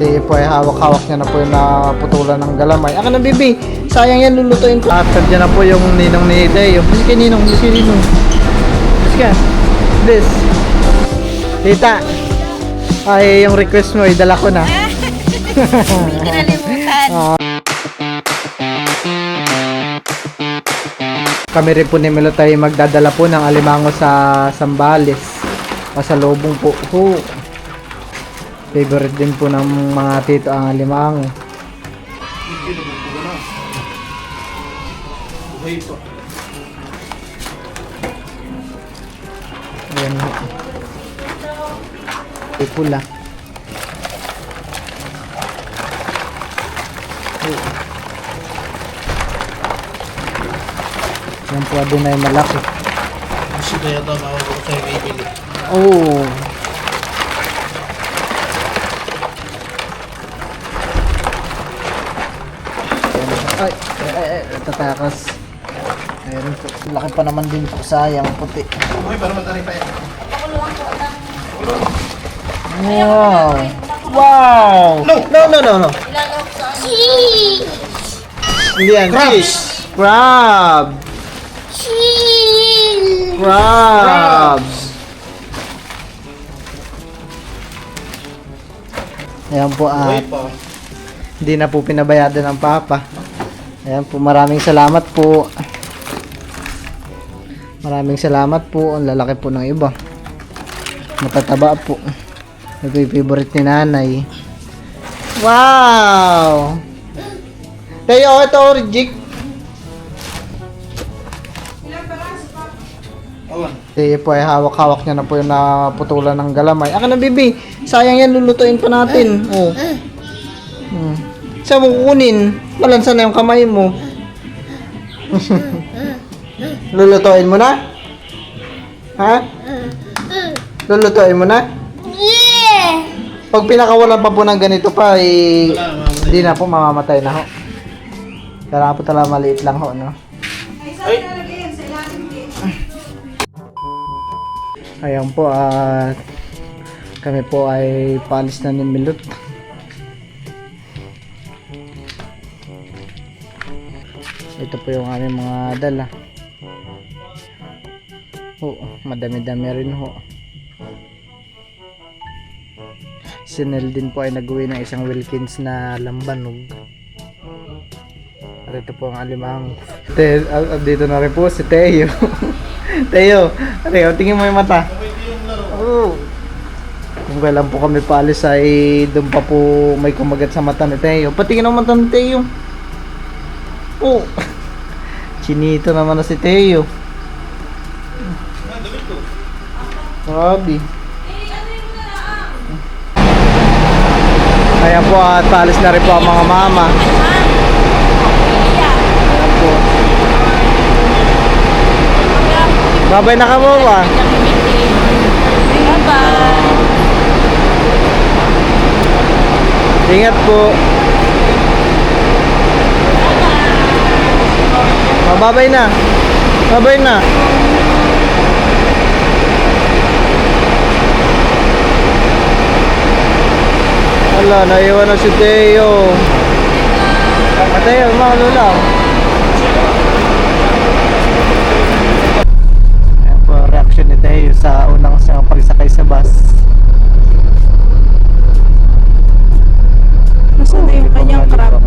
Hindi po ay hawak-hawak niya na po yung naputulan ng galamay. Aka na, bibi. Sayang yan, lulutuin ko. After dyan na po yung ninong ni Teo. Kasi kay ninong, kasi ninong. Kasi ka. This. Tita. Ay, yung request mo, idala ko na. Kinalimutan. Kami rin po ni Milo tayo magdadala po ng alimango sa Sambales. Pasalubong po. Favorite din po ng mga tito ang alimango. Ayan ho. Ay pula. Yan po din ay malaki. Kasi kaya ito mawag ko sa'yo bibili. Oh. Ay, tatakas. Ayun po. Laki pa naman din po, sayang puti. Uy, para matari pa yan. Wow. Wow. No. Cheese! Hindi yan. Crabs. Crab. Cheese! Crabs. Ayan po, Uy, pa. hindi na po pinabayado ng papa. Ayan po, maraming salamat po. Maraming salamat po. Ang lalaki po ng iba. Matataba po. Nag-favorite ni nanay. Wow! Tayo, ito Orgic. Awan. Tayo po ay hawak-hawak niya na po yung naputulan ng galamay. Aka na, bibi. Sayang yan, lulutuin pa natin. Oh. Saan mo kukunin? Malansa na yung kamay mo. Lulutuin mo na? Ha? Lulutuin mo na? Yeah! Pag pinakawalan pa po ng ganito pa, eh, hindi na po, mamamatay na ho. Kailangan po talaga maliit lang ho, no? Ayan po, at kami po ay paalis na ni Milot. Ito po yung aming mga dala. Madami-dami rin ho. Si Nel din po ay nag-uwi ng isang Wilkins na lambanog. At ito po ang alimango. Dito na rin po si Teo. Teo, tingin mo yung mata. Oh. Kung kailan po kami paalis ay doon pa po may kumagat sa mata ni Teo. Patingin ang mata ni Teo. Oh. Chinito naman na si Teo. Grabe. Ayan po, at paalis na rin po ang mga mama. Ayan po. Babay na ka mo ba? Ingat po. Babay na. Babay na. Wala, naiwan na si Teo. Teo, mahalo lang. Ayan po, reaction ni Teo sa unang pagsakay sa bus. Nasaan na yung kanyang crab?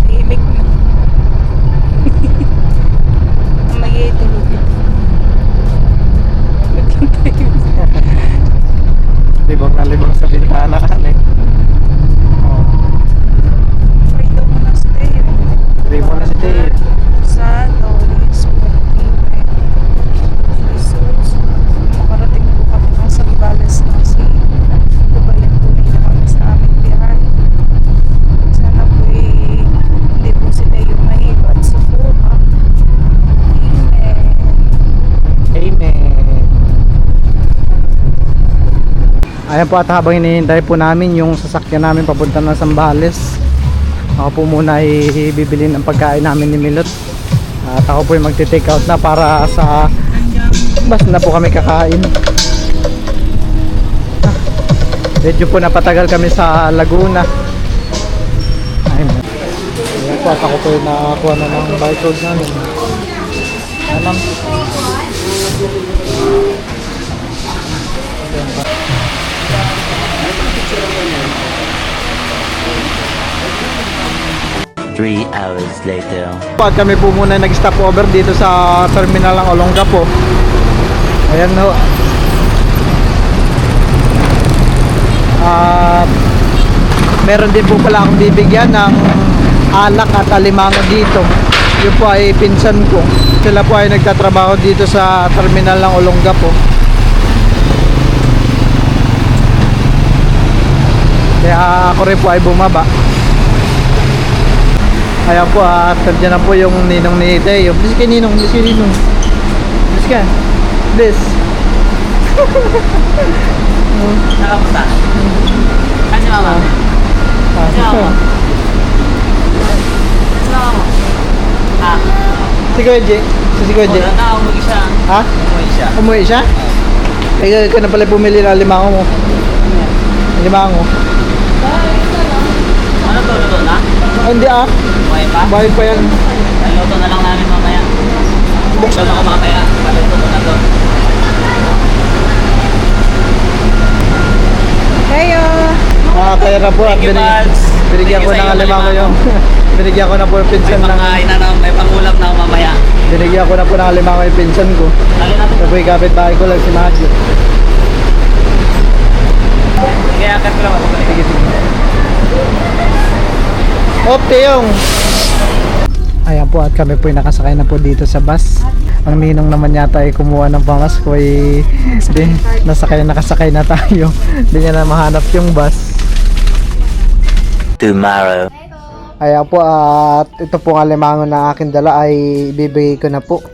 Hilig na. Magigitulog yun. Libang na libang sa bintana ka na eh. Frito mo na si Teo. Hindi mo na si Teo. Santo, Jesus. Makarating po kami ng Sambales na si Babayan po nila kami sa aming biyahe. Sana po hindi po si Teo mahiba at subuka. Amen. Amen. Ayan po, at habang hinihintay po namin yung sasakyan namin papunta ng Sambales, ako po muna ay bibili ng pagkain namin ni Milot. At ako po yung magti-take out na para sa bus na po kami kakain. Medyo po napatagal kami sa Laguna. Ayun. Ayan po, at ako po yung nakakuha na ng barcode namin. Alam. Three hours later. At kami po muna nag-stop over dito sa terminal ng Olongapo. Ayan ho. Meron din po pala akong bibigyan ng alak at alimango dito. Yun po ay pinsan ko. Sila po ay nagtatrabaho dito sa terminal ng Olongapo. Kaya ako rin po ay bumaba. Ayan po, at nandiyan na po yung ninong ni Teo. Bilis kay ninong, bilis kay ninong. Bilis ka. Bilis. Nakapunta? Kasi mama? Kasi mama? Kasi mama mo? Ha? Si Kuya J. Si Kuya J. Wala na, umuwi siya. Ha? Umuwi siya. Umuwi siya? Ay, ka na pala pumili ng limango mo. Limango. Ano to, luto na? Hindi ah. Buhay pa? Bayad pa yan. Ay, luto na lang namin mamaya. Buksan ako mamaya. Paluto ko na to. Heyo! Kaya na po at Thank you, Mads. binigyan ko Thank you ng sa iyo, limango limango. yung binigyan ko na po yung May pinsan ng pangkain na may pangulap na ako mamaya. binigyan ko na po ng limango yung pinsan ko. Lagi na to. Ito po yung kapitbahay ko lang si Madjo. Kaya akat ko lang ako. Sige, sige. Opte yung. Ayan po, at kami po ay nakasakay na po dito sa bus. Ang ninong naman yata ay kumuha ng pamasko ay nakasakay na tayo. Hindi niya na mahanap yung bus. Tomorrow. Ayan po, at ito po ang limango na aking dala ay ibibigay ko na po.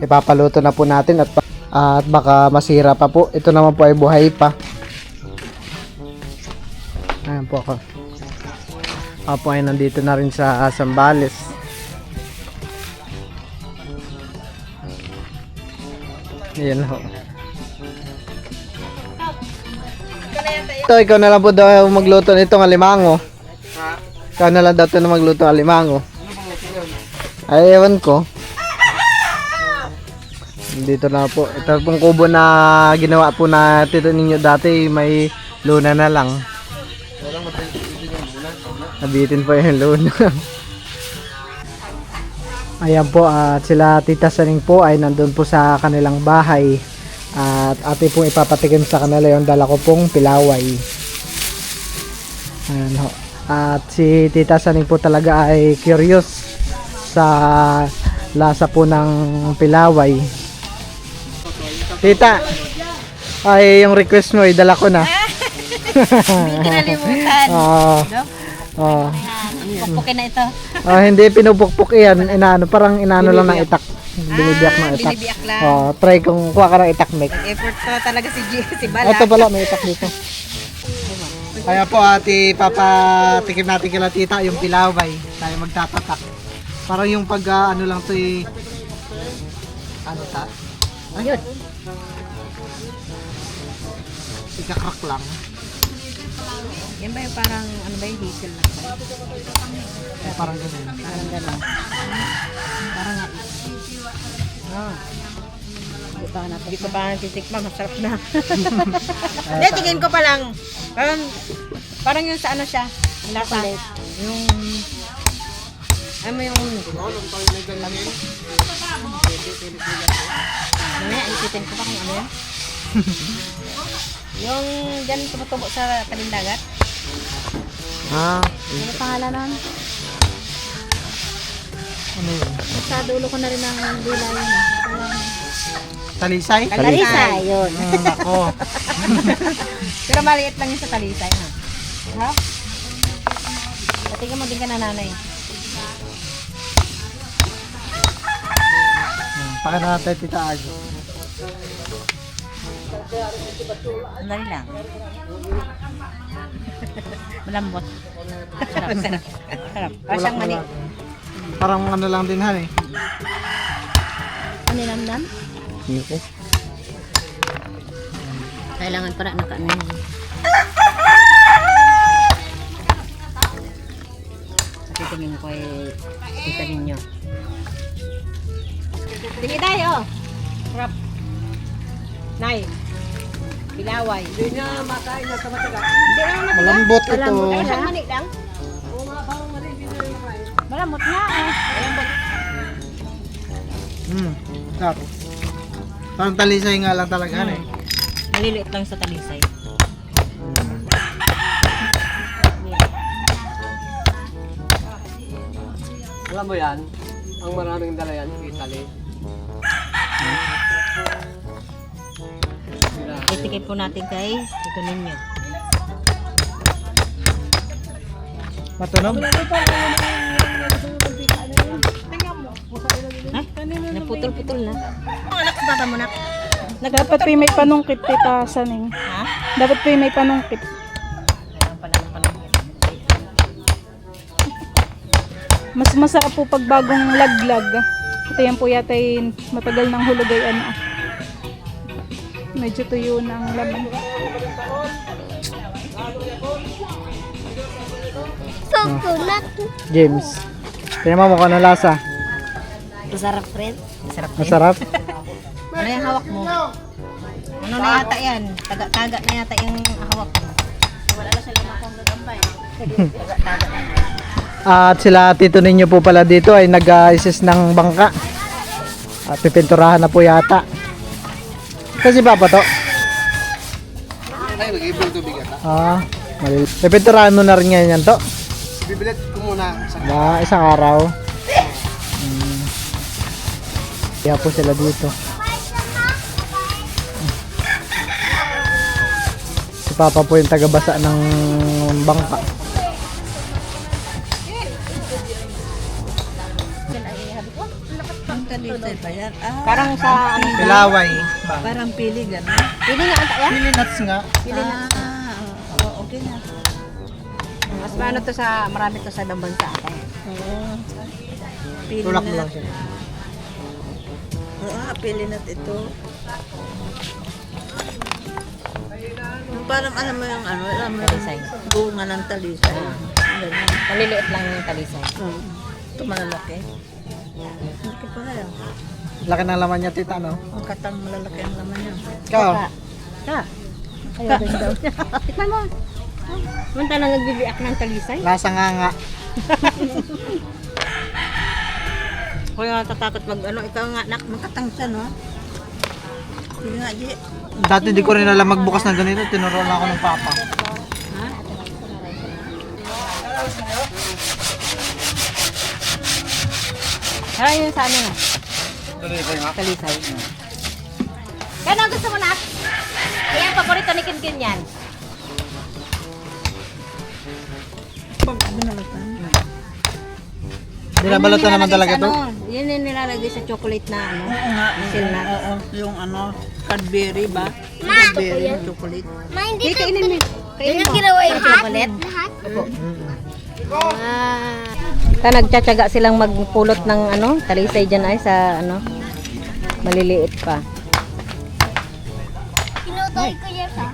Ipapaluto na po natin at baka masira pa po. Ito naman po ay buhay pa. Ayan po ako. Ako po ay nandito na rin sa Zambales. Ayan ho. Ito, ikaw na lang po daw magluto nitong alimango. Ikaw na lang daw ito na magluto ng alimango. Ay, ewan ko. Dito na po. Ito pong kubo na ginawa po na tito ninyo dati, may luna na lang. Nabitin po yung luna. Ayan po, at sila Tita Saning po ay nandun po sa kanilang bahay. At ate pong ipapatikim sa kanila yung dala ko pong pilaway. Ayan ho. At si Tita Saning po talaga ay curious sa lasa po ng pilaway. Tita, ay yung request mo, idala ko na. Hindi kinalimutan. Pupukin na ito. Hindi pinupukpok yan, parang inaano lang ng itak. Binibiyak ng itak. Binibiyak lang. Try kung kuha ka ng itak, Mek. Effort pa talaga si Bala. Ito pala, may itak dito. Kaya po, ate, papatikim natin kila tita yung pilaway. Tayo magtatatak. Parang yung pag, ano lang to ano ta? Ayun. Ikakrak lang. Yan ba yung parang, ano ba yung hazel na? Parang ganun. Parang gano'n. Parang nga. Hindi ko pa natitikman, masarap na. Hindi, tingin ko pa lang. Parang yung sa ano siya. Lasa. Yung... Ano mo yung... Mamaya, isitin ko pa kung ano yan. Yung dyan tumutubo sa talindagat. Ano pangalan nun? Ano yun? Sa dulo ko na rin ng dila yun. Talisay? Talisay, yun. Ako. Pero maliit lang yun sa talisay. Ha? Patingin mo din ka na nanay. Pakita natin tita Ago. Andali lang. Malambot. Sarap. Sarap. Parang mani. Parang ano lang din han eh. Ano namdam? Dito. Kailangan para nakaano yan. Kasi tingin ko ay kita ninyo. Sige tayo. Rap. Nay. Pilaway. Hindi na makain na sa matagal. Hindi na matagal. Malambot ito. Malambot. Ay, siyang mani lang. Malambot nga eh. Malambot. Sarap. Parang talisay nga lang talaga eh. Maliliit lang sa talisay. Alam mo yan, ang maraming dala yan, Italy. Itikip po natin kay ito ninyo. Matunog? Ay, naputol-putol na. Anak, bata mo na. Dapat pa may panungkit tita Saning. Ha? Dapat pa may panungkit. Ayan pala ng panahon. Mas masarap po pag bagong laglag. Ito yan po yata yung matagal ng hulugay ano. Medyo tuyo ng laman. James. Tingnan mo kung ano lasa. Masarap, friend. Masarap. Masarap. Ano yung hawak mo? Ano na yata yan? Taga-taga na yata yung hawak mo. Wala na sila makong gagambay. Taga-taga na. At sila tito ninyo po pala dito ay nag-assist ng bangka. At pipinturahan na po yata. Kasi Papa to? Ay, mag-ibig tubig ata. Pipinturahan mo na rin ngayon yan to? Bibilit ko muna sa Isang araw. Kaya po sila dito. Si Papa po yung tagabasa ng bangka. Parang sa ano? Pilaway. Parang pili gano'n. Pili nga ata yan? Pili nuts nga. Pili na. Okay na. Mas paano to sa, marami to sa ibang bansa ata. Tulak mo lang siya. Pili na ito. Parang alam mo yung ano, alam mo Talisay. yung bunga ng talisay. Ganyan. Maliliit lang yung talisay. Ito malalaki. Malaki pala yan. Laki ng laman niya tita no? Ang katang malalaki ang laman yan. Ikaw? Ha? Ayaw din daw. Tikman mo. Munta na nagbibiak ng talisay. Lasa nga nga. Kung yung natatakot mag ano, ikaw nga nak. Makatang siya, no? Sige nga, G. Dati di ko rin alam magbukas ng ganito. Tinuruan lang ako ng Papa. Kaya yun sa ano nga? Talisay. Kaya gusto mo na? Kaya ang paborito ni Kinkin yan. Pag binalatan. Binabalatan naman talaga to? Yun yung nilalagay sa chocolate na ano. Hazelnut. Oo, yung ano, Cadbury ba? Cadbury na chocolate. Hindi, kainin mo. Kainin mo. Ginawa yung chocolate? Lahat? Opo. Nagtsatsaga silang magpulot ng ano, talisay dyan ay sa ano, maliliit pa. Tinutoy ko yan pa.